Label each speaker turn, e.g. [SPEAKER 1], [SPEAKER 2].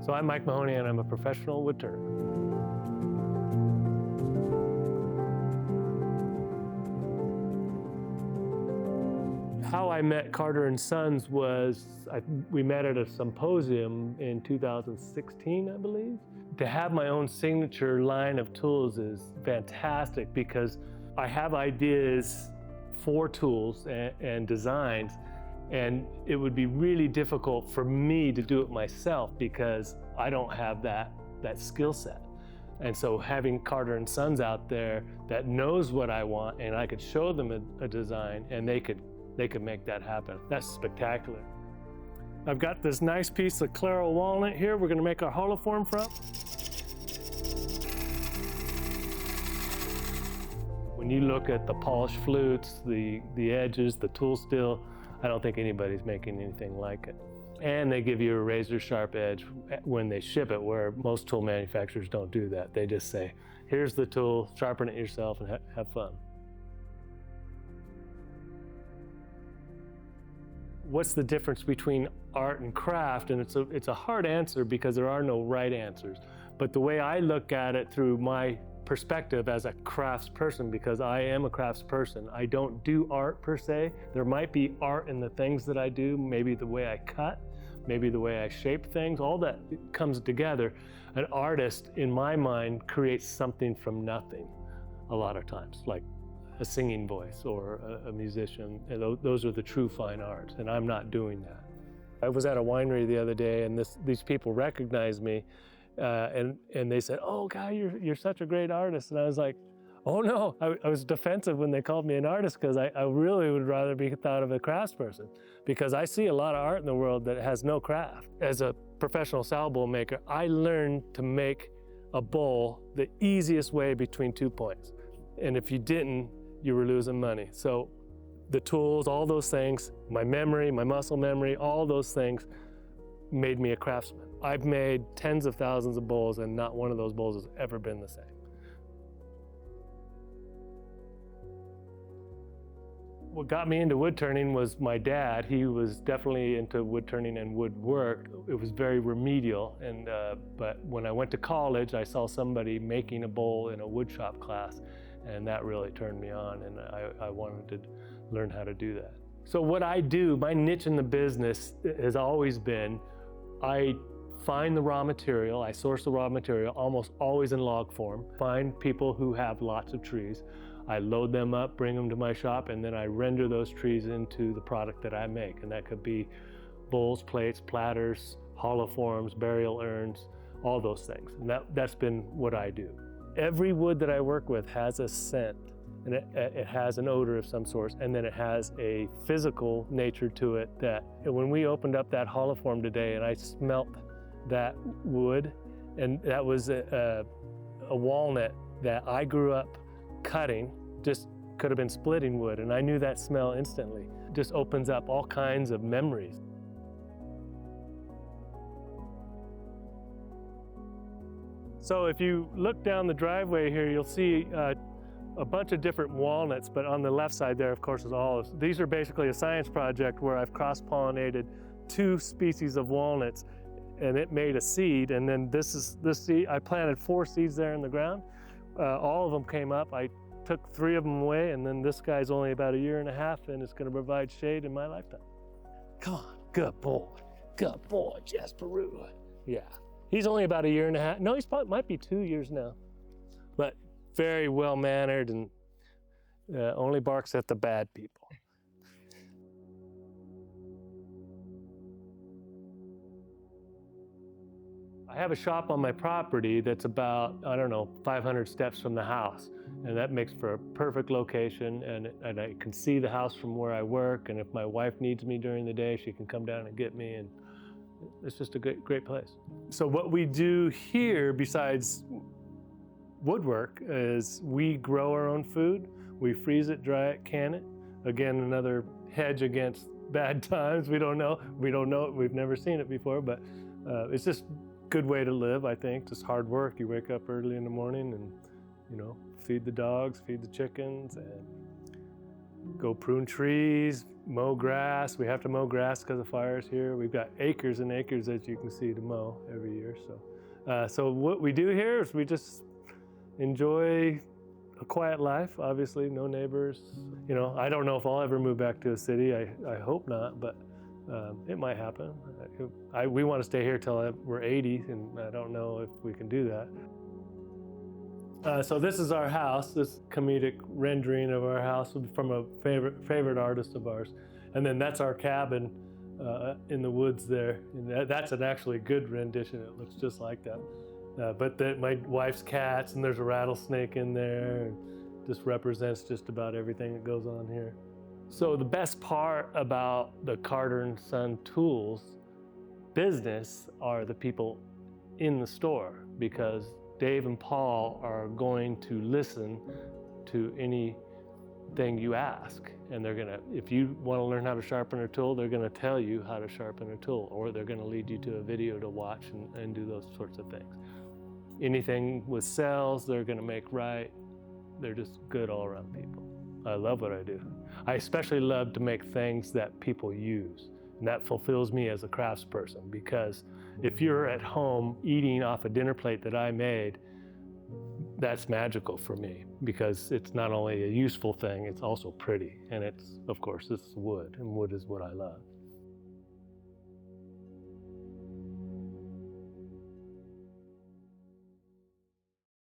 [SPEAKER 1] So I'm Mike Mahoney and I'm a professional woodturner. How I met Carter & Sons was, we met at a symposium in 2016, I believe. To have my own signature line of tools is fantastic because I have ideas for tools and designs, and it would be really difficult for me to do it myself because I don't have that skill set. And so having Carter & Sons out there that knows what I want, and I could show them a design and they could make that happen. That's spectacular. I've got this nice piece of Claro walnut here we're gonna make our holoform from. When you look at the polished flutes, the edges, the tool steel, I don't think anybody's making anything like it. And they give you a razor sharp edge when they ship it, where most tool manufacturers don't do that. They just say, here's the tool, sharpen it yourself and have fun. What's the difference between art and craft? And it's a hard answer because there are no right answers. But the way I look at it through my perspective as a craftsperson, because I am a craftsperson, I don't do art per se. There might be art in the things that I do, maybe the way I cut, maybe the way I shape things, all that comes together. An artist, in my mind, creates something from nothing a lot of times, like a singing voice or a musician. And those are the true fine arts, and I'm not doing that. I was at a winery the other day, and these people recognized me, and they said, "Oh, Guy, you're such a great artist." And I was like, "Oh no!" I was defensive when they called me an artist because I really would rather be thought of a craftsperson, because I see a lot of art in the world that has no craft. As a professional salad bowl maker, I learned to make a bowl the easiest way between 2 points, and if you didn't, you were losing money. So the tools, all those things, my memory, my muscle memory, all those things made me a craftsman. I've made tens of thousands of bowls and not one of those bowls has ever been the same. What got me into wood turning was my dad. He was definitely into wood turning and woodwork. It was very remedial, but when I went to college, I saw somebody making a bowl in a woodshop class, and that really turned me on, and I wanted to learn how to do that. So what I do, my niche in the business has always been, I find the raw material, I source the raw material, almost always in log form, find people who have lots of trees, I load them up, bring them to my shop, and then I render those trees into the product that I make. And that could be bowls, plates, platters, holoforms, burial urns, all those things. And that's been what I do. Every wood that I work with has a scent, and it has an odor of some sort, and then it has a physical nature to it that when we opened up that holoform today and I smelt that wood, and that was a walnut that I grew up cutting, just could have been splitting wood, and I knew that smell instantly. It just opens up all kinds of memories. So if you look down the driveway here, you'll see a bunch of different walnuts, but on the left side there, of course, is olives. These are basically a science project where I've cross-pollinated 2 species of walnuts, and it made a seed, and then this seed, I planted 4 seeds there in the ground. All of them came up. I took 3 of them away, and then this guy's only about 1.5 years, and it's gonna provide shade in my lifetime. Come on, good boy, Jasperu. Yeah. He's only about 1.5 years. No, might be 2 years now, but very well-mannered and only barks at the bad people. I have a shop on my property that's about, 500 steps from the house, and that makes for a perfect location, and I can see the house from where I work, and if my wife needs me during the day, she can come down and get me, and it's just a great place. So what we do here, besides woodwork, is we grow our own food. We freeze it, dry it, can it. Again, another hedge against bad times. We don't know it. We've never seen it before, but it's just a good way to live, I think. Just hard work. You wake up early in the morning and, feed the dogs, feed the chickens, and go prune trees, mow grass. We have to mow grass because of fires here. We've got acres and acres, as you can see, to mow every year. So what we do here is we just enjoy a quiet life. Obviously, no neighbors. You know, I don't know if I'll ever move back to a city. I hope not, but it might happen. We want to stay here till we're 80, and I don't know if we can do that. So this is our house, this comedic rendering of our house from a favorite artist of ours. And then that's our cabin in the woods there. And that's an actually good rendition. It looks just like that. But my wife's cats, and there's a rattlesnake in there. And just represents just about everything that goes on here. So the best part about the Carter & Son Tools business are the people in the store, because Dave and Paul are going to listen to anything you ask. And they're gonna, if you wanna learn how to sharpen a tool, they're gonna tell you how to sharpen a tool, or they're gonna lead you to a video to watch and do those sorts of things. Anything with cells, they're gonna make right. They're just good all around people. I love what I do. I especially love to make things that people use. And that fulfills me as a craftsperson, because if you're at home eating off a dinner plate that I made, that's magical for me, because it's not only a useful thing, it's also pretty. And it's, of course, it's wood, and wood is what I love.